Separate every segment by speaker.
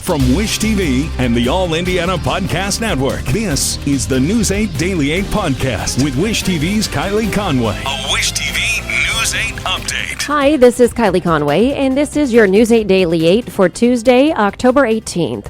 Speaker 1: From Wish TV and the All Indiana Podcast Network, this is the News 8 Daily 8 Podcast with Wish TV's Kylie Conway. A Wish TV News 8 update.
Speaker 2: Hi, this is Kylie Conway, and this is your News 8 Daily 8 for Tuesday, October 18th.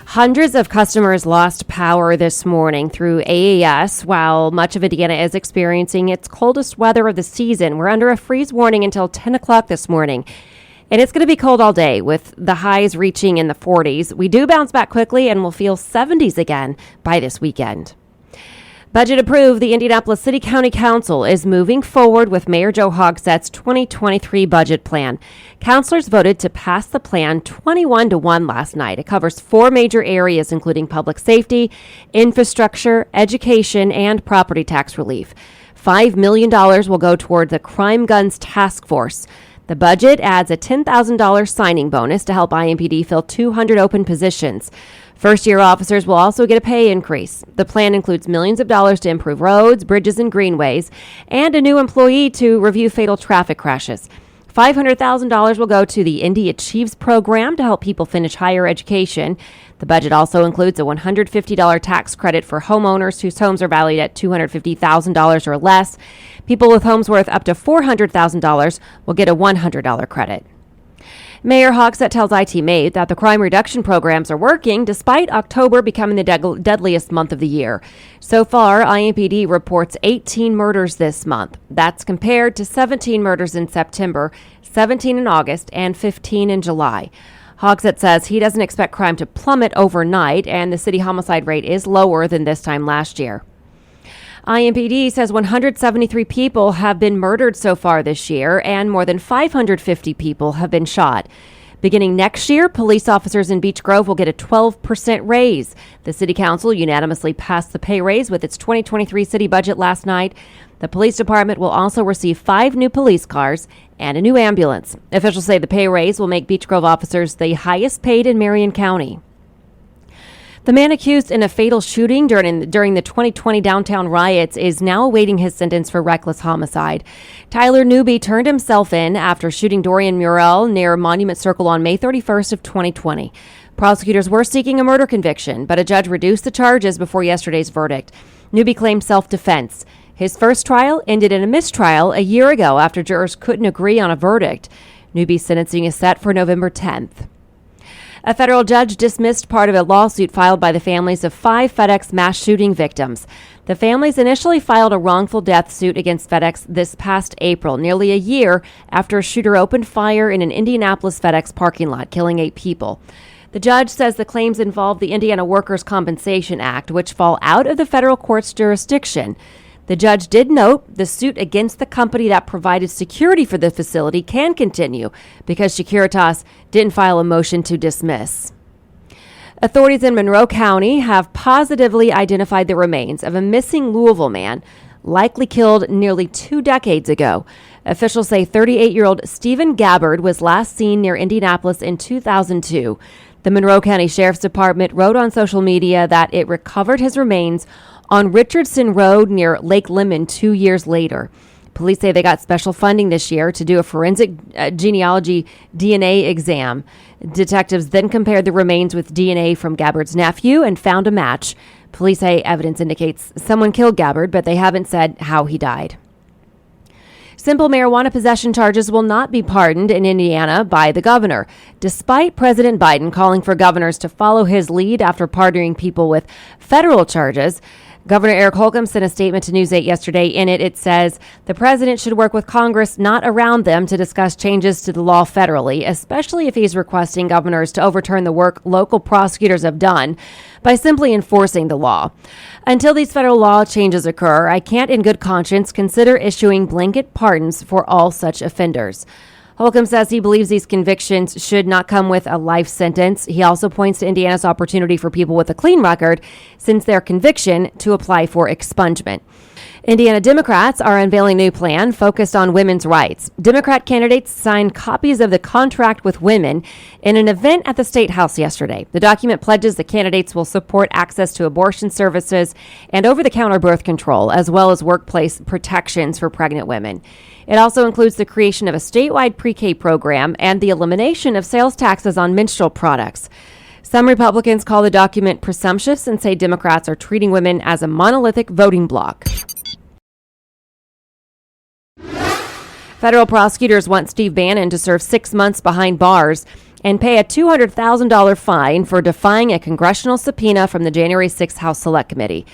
Speaker 2: Hundreds of customers lost power this morning through AAS while much of Indiana is experiencing its coldest weather of the season. We're under a freeze warning until 10 o'clock this morning. And it's going to be cold all day with the highs reaching in the 40s. We do bounce back quickly and we'll feel 70s again by this weekend. Budget approved. The Indianapolis City-County Council is moving forward with Mayor Joe Hogsett's 2023 budget plan. Councilors voted to pass the plan 21-1 last night. It covers four major areas, including public safety, infrastructure, education, and property tax relief. $5 million will go toward the Crime Guns Task Force. The budget adds a $10,000 signing bonus to help IMPD fill 200 open positions. First-year officers will also get a pay increase. The plan includes millions of dollars to improve roads, bridges, and greenways, and a new employee to review fatal traffic crashes. $500,000 will go to the Indy Achieves program to help people finish higher education. The budget also includes a $150 tax credit for homeowners whose homes are valued at $250,000 or less. People with homes worth up to $400,000 will get a $100 credit. Mayor Hogsett tells IT Mate that the crime reduction programs are working despite October becoming the deadliest month of the year. So far, IMPD reports 18 murders this month. That's compared to 17 murders in September, 17 in August, and 15 in July. Hogsett says he doesn't expect crime to plummet overnight, and the city homicide rate is lower than this time last year. IMPD says 173 people have been murdered so far this year, and more than 550 people have been shot. Beginning next year, police officers in Beech Grove will get a 12% raise. The City Council unanimously passed the pay raise with its 2023 city budget last night. The police department will also receive 5 new police cars and a new ambulance. Officials say the pay raise will make Beech Grove officers the highest paid in Marion County. The man accused in a fatal shooting during the 2020 downtown riots is now awaiting his sentence for reckless homicide. Tyler Newby turned himself in after shooting Dorian Murrell near Monument Circle on May 31st of 2020. Prosecutors were seeking a murder conviction, but a judge reduced the charges before yesterday's verdict. Newby claimed self-defense. His first trial ended in a mistrial a year ago after jurors couldn't agree on a verdict. Newby's sentencing is set for November 10th. A federal judge dismissed part of a lawsuit filed by the families of 5 FedEx mass shooting victims. The families initially filed a wrongful death suit against FedEx this past April, nearly a year after a shooter opened fire in an Indianapolis FedEx parking lot, killing 8 people. The judge says the claims involve the Indiana Workers' Compensation Act, which fall out of the federal court's jurisdiction. The judge did note the suit against the company that provided security for the facility can continue because Securitas didn't file a motion to dismiss. Authorities in Monroe County have positively identified the remains of a missing Louisville man, likely killed nearly 2 decades ago. Officials say 38-year-old Stephen Gabbard was last seen near Indianapolis in 2002. The Monroe County Sheriff's Department wrote on social media that it recovered his remains on Richardson Road near Lake Lemon 2 years later. Police say they got special funding this year to do a forensic genealogy DNA exam. Detectives then compared the remains with DNA from Gabbard's nephew and found a match. Police say evidence indicates someone killed Gabbard, but they haven't said how he died. Simple marijuana possession charges will not be pardoned in Indiana by the governor, despite President Biden calling for governors to follow his lead after pardoning people with federal charges. Governor Eric Holcomb sent a statement to News 8 yesterday. In it, it says the president should work with Congress, not around them, to discuss changes to the law federally, especially if he's requesting governors to overturn the work local prosecutors have done by simply enforcing the law. Until these federal law changes occur, I can't in good conscience consider issuing blanket pardons for all such offenders. Holcomb says he believes these convictions should not come with a life sentence. He also points to Indiana's opportunity for people with a clean record since their conviction to apply for expungement. Indiana Democrats are unveiling a new plan focused on women's rights. Democrat candidates signed copies of the Contract with Women in an event at the State House yesterday. The document pledges the candidates will support access to abortion services and over-the-counter birth control, as well as workplace protections for pregnant women. It also includes the creation of a statewide pre-K program and the elimination of sales taxes on menstrual products. Some Republicans call the document presumptuous and say Democrats are treating women as a monolithic voting bloc. Federal prosecutors want Steve Bannon to serve 6 months behind bars and pay a $200,000 fine for defying a congressional subpoena from the January 6th House Select Committee.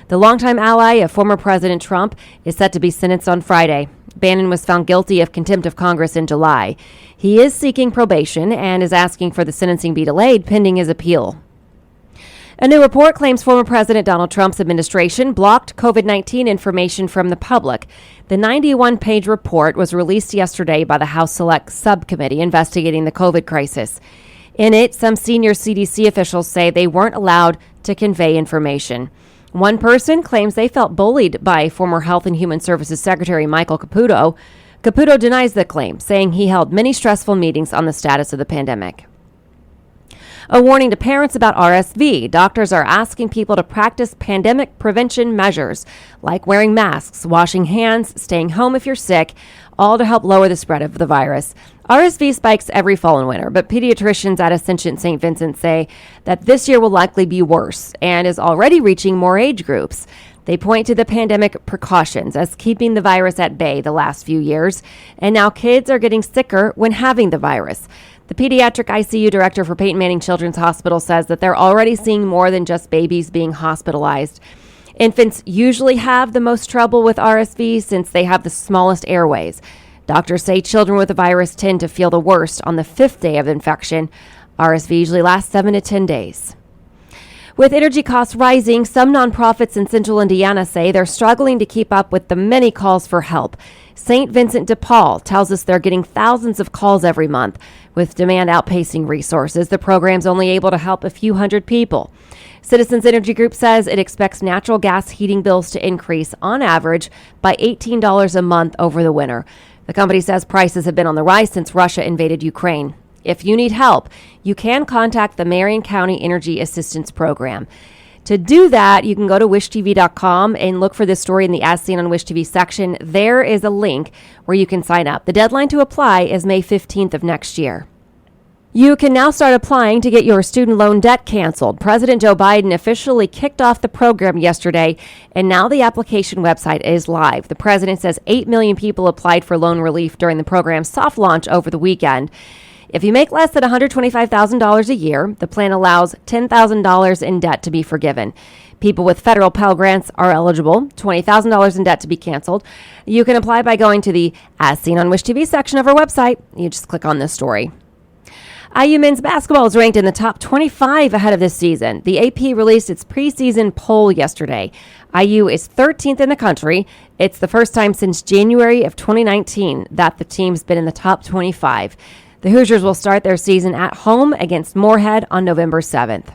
Speaker 2: The longtime ally of former President Trump is set to be sentenced on Friday. Bannon was found guilty of contempt of Congress in July. He is seeking probation and is asking for the sentencing be delayed pending his appeal. A new report claims former President Donald Trump's administration blocked COVID-19 information from the public. The 91-page report was released yesterday by the House Select Subcommittee investigating the COVID crisis. In it, some senior CDC officials say they weren't allowed to convey information. One person claims they felt bullied by former Health and Human Services Secretary Michael Caputo. Caputo denies the claim, saying he held many stressful meetings on the status of the pandemic. A warning to parents about RSV. Doctors are asking people to practice pandemic prevention measures like wearing masks, washing hands, staying home if you're sick, all to help lower the spread of the virus. RSV spikes every fall and winter, but pediatricians at Ascension St. Vincent say that this year will likely be worse and is already reaching more age groups. They point to the pandemic precautions as keeping the virus at bay the last few years, and now kids are getting sicker when having the virus. The pediatric ICU director for Peyton Manning Children's Hospital says that they're already seeing more than just babies being hospitalized. Infants usually have the most trouble with RSV since they have the smallest airways. Doctors say children with the virus tend to feel the worst on the 5th day of infection. RSV usually lasts 7 to 10 days. With energy costs rising, some nonprofits in central Indiana say they're struggling to keep up with the many calls for help. St. Vincent de Paul tells us they're getting thousands of calls every month. With demand outpacing resources, the program's only able to help a few hundred people. Citizens Energy Group says it expects natural gas heating bills to increase on average by $18 a month over the winter. The company says prices have been on the rise since Russia invaded Ukraine. If you need help, you can contact the Marion County Energy Assistance Program. To do that, you can go to wishtv.com and look for this story in the As Seen on Wish TV section. There is a link where you can sign up. The deadline to apply is May 15th of next year. You can now start applying to get your student loan debt canceled. President Joe Biden officially kicked off the program yesterday, and now the application website is live. The president says 8 million people applied for loan relief during the program's soft launch over the weekend. If you make less than $125,000 a year, the plan allows $10,000 in debt to be forgiven. People with federal Pell Grants are eligible, $20,000 in debt to be canceled. You can apply by going to the As Seen on Wish TV section of our website. You just click on this story. IU men's basketball is ranked in the top 25 ahead of this season. The AP released its preseason poll yesterday. IU is 13th in the country. It's the first time since January of 2019 that the team's been in the top 25. The Hoosiers will start their season at home against Moorhead on November 7th.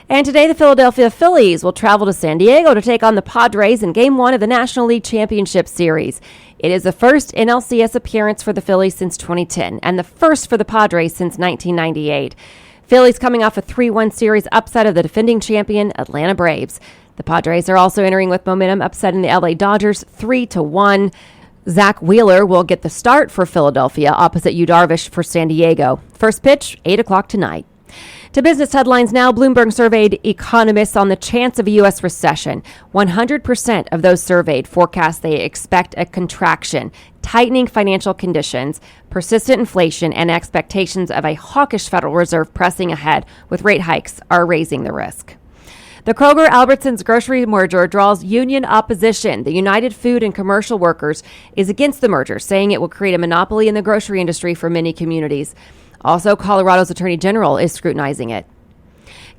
Speaker 2: And today, the Philadelphia Phillies will travel to San Diego to take on the Padres in Game 1 of the National League Championship Series. It is the first NLCS appearance for the Phillies since 2010 and the first for the Padres since 1998. Phillies coming off a 3-1 series upset of the defending champion Atlanta Braves. The Padres are also entering with momentum, upsetting the LA Dodgers 3-1. Zach Wheeler will get the start for Philadelphia opposite Yu Darvish for San Diego. First pitch, 8 o'clock tonight. To business headlines now, Bloomberg surveyed economists on the chance of a U.S. recession. 100% of those surveyed forecast they expect a contraction, tightening financial conditions, persistent inflation, and expectations of a hawkish Federal Reserve pressing ahead with rate hikes are raising the risk. The Kroger-Albertsons grocery merger draws union opposition. The United Food and Commercial Workers is against the merger, saying it will create a monopoly in the grocery industry for many communities. Also, Colorado's Attorney General is scrutinizing it.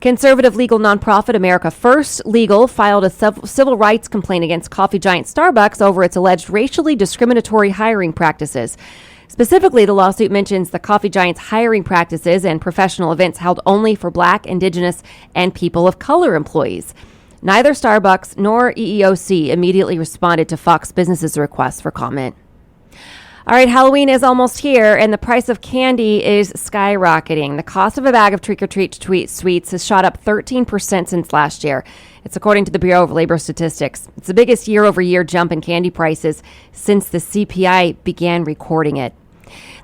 Speaker 2: Conservative legal nonprofit America First Legal filed a civil rights complaint against coffee giant Starbucks over its alleged racially discriminatory hiring practices. Specifically, the lawsuit mentions the coffee giant's hiring practices and professional events held only for Black, Indigenous, and people of color employees. Neither Starbucks nor EEOC immediately responded to Fox Business's request for comment. All right, Halloween is almost here, and the price of candy is skyrocketing. The cost of a bag of trick-or-treat sweets has shot up 13% since last year. It's according to the Bureau of Labor Statistics. It's the biggest year-over-year jump in candy prices since the CPI began recording it.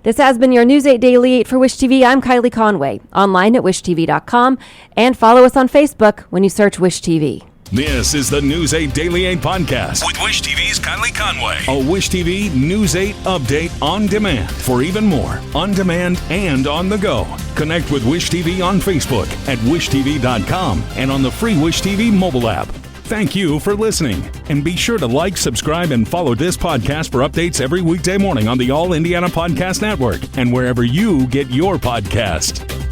Speaker 2: This has been your News 8 Daily 8 for Wish TV. I'm Kylie Conway, online at wishtv.com, and follow us on Facebook when you search Wish TV.
Speaker 1: This is the News 8 Daily 8 podcast with Wish TV's Kylie Conway. A Wish TV News 8 update on demand. For even more, on demand and on the go. Connect with Wish TV on Facebook at wishtv.com and on the free Wish TV mobile app. Thank you for listening. And be sure to like, subscribe, and follow this podcast for updates every weekday morning on the All Indiana Podcast Network and wherever you get your podcast.